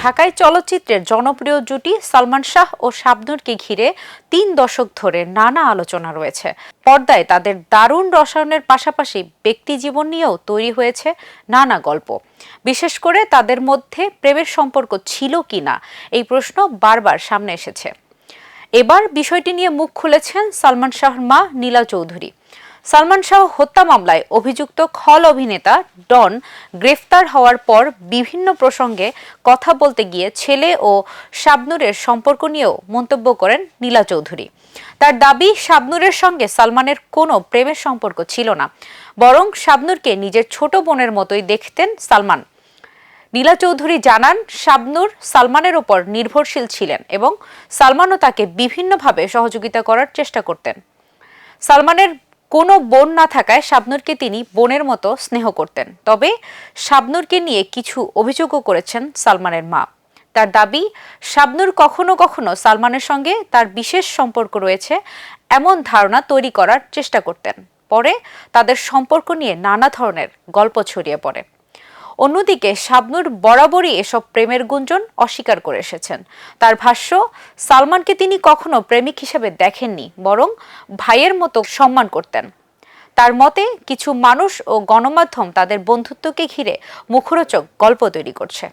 ঢাকায় চলচ্চিত্রের জনপ্রিয় জুটি সালমান শাহ ও শাবনূরকে ঘিরে 3 দশক ধরে নানা আলোচনা রয়েছে। পর্দায় তাদের দারুণ রসায়নের পাশাপাশি ব্যক্তিজীবন নিয়েও তৈরি হয়েছে নানা গল্প। বিশেষ করে তাদের মধ্যে প্রেমের সম্পর্ক ছিল কিনা এই প্রশ্ন বারবার সামনে এসেছে। এবার বিষয়টি নিয়ে মুখ খুলেছেন সালমান শাহর মা নীলা চৌধুরী। সালমান শাহ হত্যা মামলায় অভিযুক্ত খল অভিনেতা ডন গ্রেফতার হওয়ার পর বিভিন্ন প্রসঙ্গে কথা বলতে গিয়ে ছেলে ও শাবনূরের সম্পর্ক নিয়েও মন্তব্য করেন নীলা চৌধুরী। তার দাবি, শাবনূরের সঙ্গে সালমানের কোনো প্রেমের সম্পর্ক ছিল না, বরং শাবনূরকে নিজের ছোট বোনের মতোই দেখতেন সালমান। নীলা চৌধুরী জানান, শাবনূর সালমানের ওপর নির্ভরশীল ছিলেন এবং সালমানও তাকে বিভিন্নভাবে সহযোগিতা করার চেষ্টা করতেন। সালমানের কোনো বোন না থাকায় শাবনূরকে তিনি বোনের মতো স্নেহ করতেন। তবে শাবনূরকে নিয়ে কিছু অভিযোগও করেছেন সালমানের মা। তার দাবি, শাবনূর কখনো কখনো সালমানের সঙ্গে তার বিশেষ সম্পর্ক রয়েছে এমন ধারণা তৈরি করার চেষ্টা করতেন। পরে তাদের সম্পর্ক নিয়ে নানা ধরনের গল্প ছড়িয়ে পড়ে। অন্যদিকে শাবনূর বরাবরই এসব প্রেমের গুঞ্জন অস্বীকার করে এসেছেন। তার ভাষ্য, সালমানকে তিনি কখনো প্রেমিক হিসেবে দেখেননি, বরং ভাইয়ের মতো সম্মান করতেন। তার মতে, কিছু মানুষ ও গণমাধ্যম তাদের বন্ধুত্বকে ঘিরে মুখরোচক গল্প তৈরি করছে।